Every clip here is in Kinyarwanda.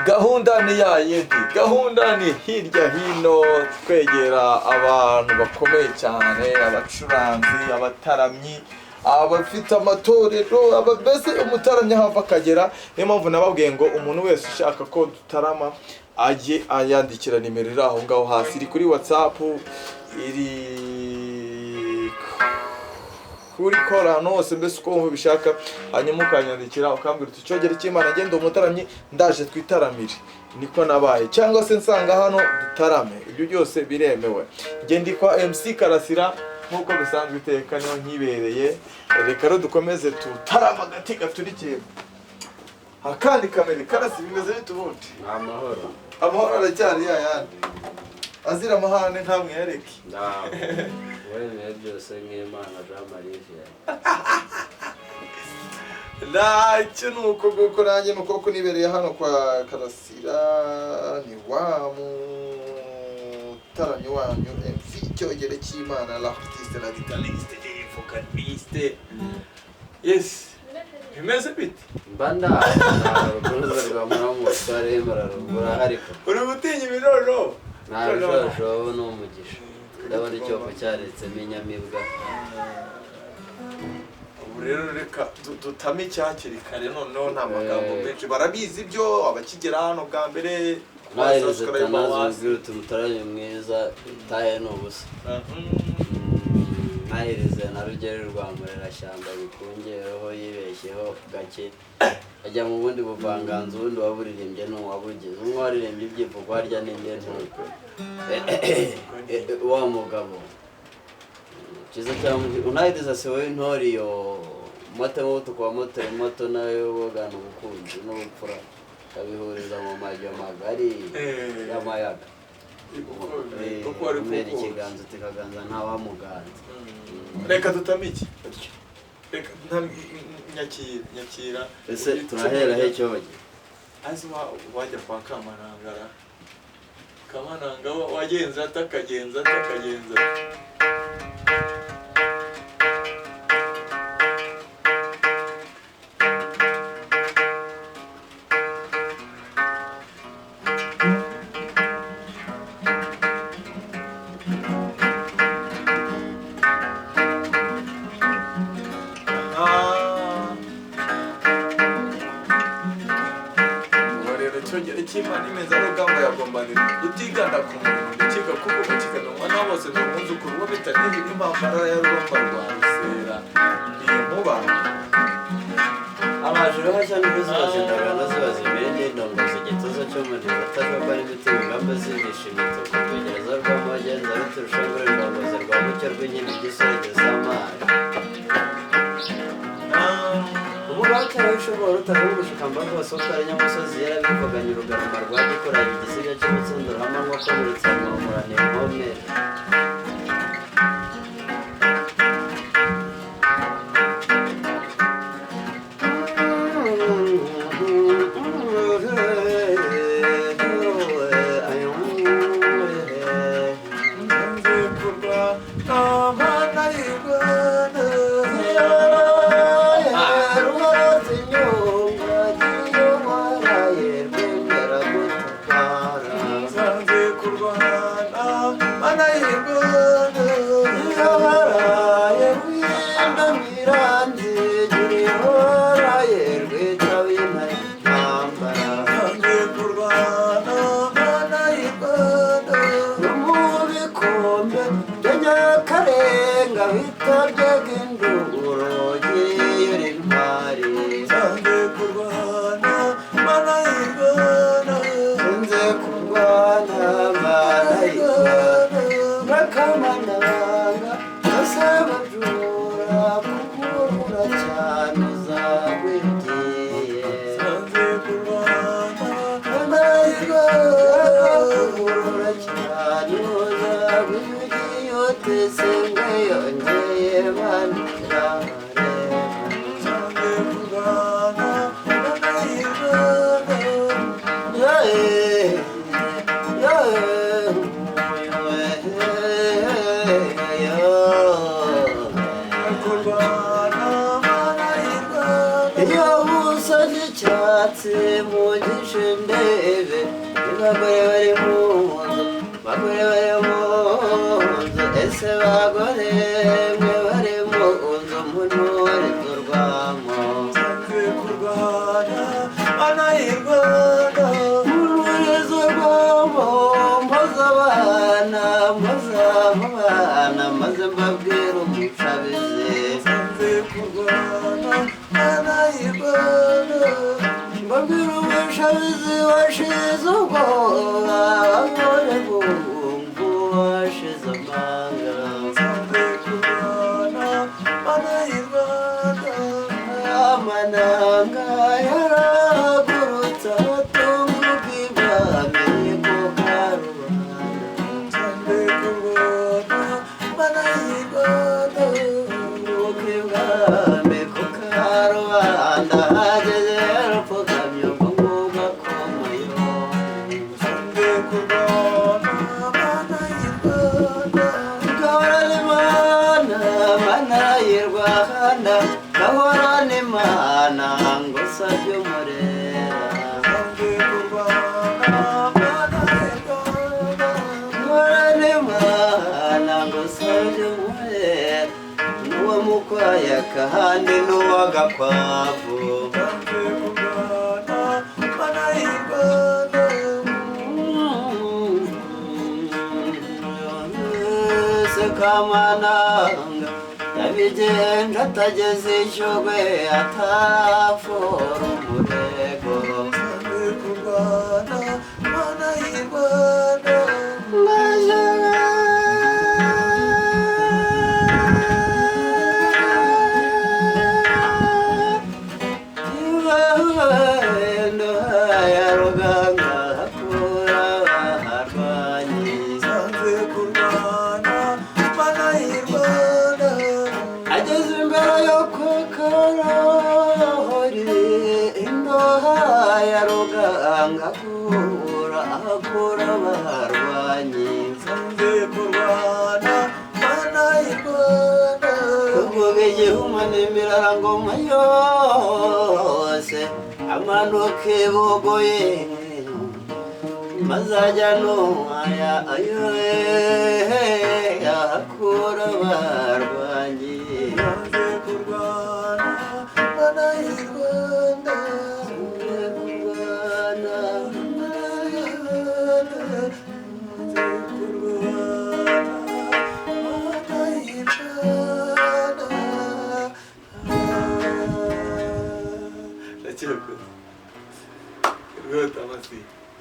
gahunda ni yayindi, gahunda ni hirya hino twegera abantu bakomeye cyane, abacuranzi, abataramyi, abafite amatorero, ababese umutaramyi hava akagera. Niyo mpamvu nababwiye ngo umuntu wese ushaka ko dutarama ajye ayandikira nimero iri aho ngaho hasi, iri kuri WhatsApp, iri kuri korano hose, mbese uko wumva bishaka, hanyuma ukanyandikira ukambwira uti cyogere cy'Imana ngende umutaramyi ndaje twitaramire, niko nabaye, cyangwa se nsanga hano dutarame, ibyo byose biremewe. Ngende kwa MC Karasira nkuko bisanzwe iteka niho nkibereye. Reka rero dukomeze tutarama agati gaturikiye akandi kamere. Karasi bimeze bite ubundi? Amahoro. Amahoro aracyari yayandi azira amahane nta mwihereke. Wewe byose nk'Imana Jean Marie. Ntacyo nuko guko nanjye nuko kunibereye hano kwa Karasira, ni wa mutaramyi wanyu MC Cyogere cy'Imana, l'artiste, la guitariste, le vocaliste. Yes. Bimeze bite? Mbanda urukundo rwa musare mararugura ariko uri gutinya ibiroro? ntabwo no umugisha ndabona icyopo cyaretsemo inyamibwa. Ubu rero reka dutame icyakiri kare, noneho nta magambo menshi, barabizi ibyo abakigera hano bwa mbere. Nazubwira umutaramyi mwiza itahe n'ubusa. Nahirize na Rugero rwa Murerashyamba bikungereho yibeshyeho gake ajya mu bundi buvanganzo, ubundi waburirimbye n'uwabugize umwe waririmbye ibyivugo harya n'inde ntuko wa mugabo kiza cyangwa unahiriza se we ntoriyo moto moto kwa moto nayo bogana ubukunzi n'ubupfura kabihuriza mu majyo magari y'amayaga kuko ari kumera ikiganza tikaganza nta wamuganza. Reka dutamike. Reka nyakira. Ese turahera he cyoge? Azi wajya kwa Kamanangara. Kamananga wagenza atakagenza. Cyogere cy'Imana imeze arugamba yagombanira utiganda ku muntu kiga kuko bakigana umwana bose n'umunsi ukuru wo bitaniye impambara ya rugamba rwa Rusera n'inkuba amajoro hashya n'ubuzima zindagana zibaza imbere n'indongozi igituza cyo mu nda atajogwa n'ibiti ingamba zigisha imito kugereza rw'amagenza biturusha ngo indongozi rwa mucyo rw'inkindi gisorege z'amari ubwacyara bishobora rutavuga gushikamba rwose utari nyamusozi yarabivuganye urugarama rwa gikora igisiga cy'umutsinduro hamanwa ko buretse murumurane nkomere Yo, mbahishe ndebe bagore bari mu nzu bagore bari mu nzu ese bagore mwe bari mu nzu muntore turwamo nsanze kurwana mana y'u Rwanda muntore turwamo mpoza abana maze mbabwira umushabizi nsanze kurwana mana y'u Rwanda mbabwira umushabizi washize ubwoba bagore bumvu washize amanga nsanze kurwana mana y'u Rwanda amananga yaragurutse atunga ubwibwami ko karubanda nsanze kurwana mana y'u Rwanda ubwibwami ko karubanda hageze yarapfukamye ubwo akomayo nsanze kurwana mana y'u Rwanda gahorane mana y'u Rwanda gahorane mana ngo sabye umurera nsanze kurwana mana y'u Rwanda gahorane mana ngo sabye umurera n'uwo mukwaya kandi n'uw'agakwavu nsanze kurwana mana y'u Rwanda sekamananga yabigenje atageze ishyogwe atafora umurego nsanze kurwana mana y'u Rwanda ya ruganga hakura abarwanyi nsanze kurwana mana y'u Rwanda ageze imbere yo ku karahori indoha ya ruganga akura abarwanyi nsanze kurwana mana y'u Rwanda kuvuga igihuma n'imirarangoma yose amanuka ibogoye maze ajya nuhaya akura abarwanyi nsanze kurwana mana y'u Rwanda kurwana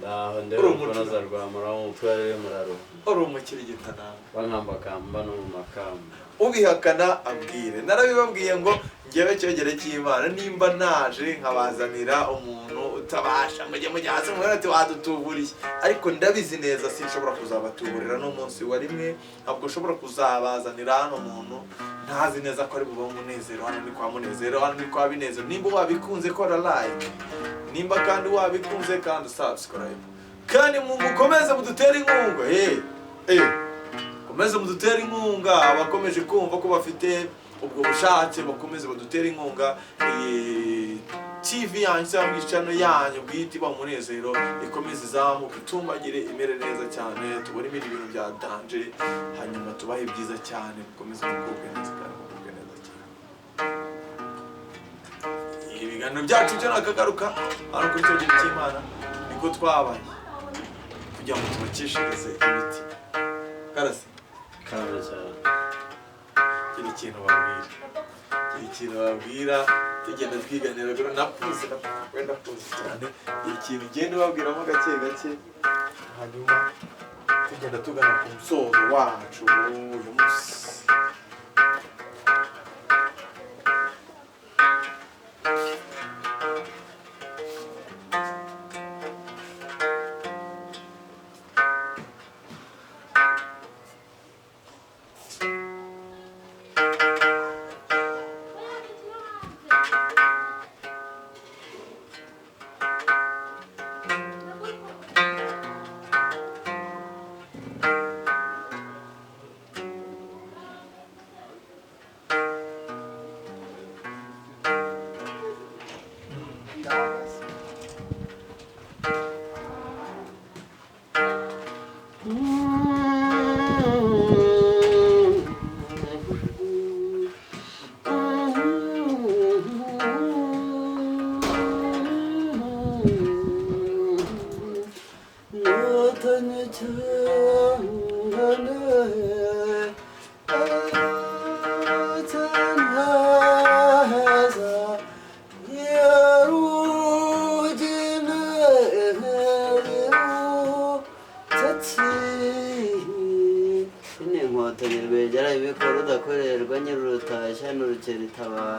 ndaho ndebe kunoza rwamura mu mutware muraro uri umukirigita nawe bankambakamba no mu makamba ubihakana abwire narabibabwiye ngo ngewe cyogere cy'Imana nimba naje nkabazanira umuntu utabasha mujye mujya hasi mwere ati wadutuburiye ariko ndabizi neza sinshobora kuzabatuburira n'umunsi wa rimwe ntabwo ushobora kuzabazanira hano muntu ntazi neza ko ari buba umunezero hano ni kwa munezero hano ni kwa binezero nimba wabikunze kora like nimba kandi wabikunze kandi subscribe kandi mukomeze mudutere inkunga komeze mudutere inkunga abakomeje kumva ko bafite ubwo bushake bakomeze badutere inkunga TV yanyu cyangwa channel yanyu bwite ba munezero ikomeze izamuka itumbagire imere neza cyane tubone ibintu bya danje hanyuma tubahe byiza cyane bikomeze gukubwe neza kandi gukubwe neza cyane ibiganiro byacu byo nakagaruka hano kuri cyogere cy'Imana niko twabaye kugira ngo tubakishirize ibiti karasi karabe cyane kiri ikintu babwira tugenda twiganira gura napuze wenda puze cyane ikintu ugenda babwiramo gake gake hanyuma tugenda tugana ku musozo wacu uyu munsi Anthony Rwegera ibikora udakorerwa nyir'urutashya n'urukeritabara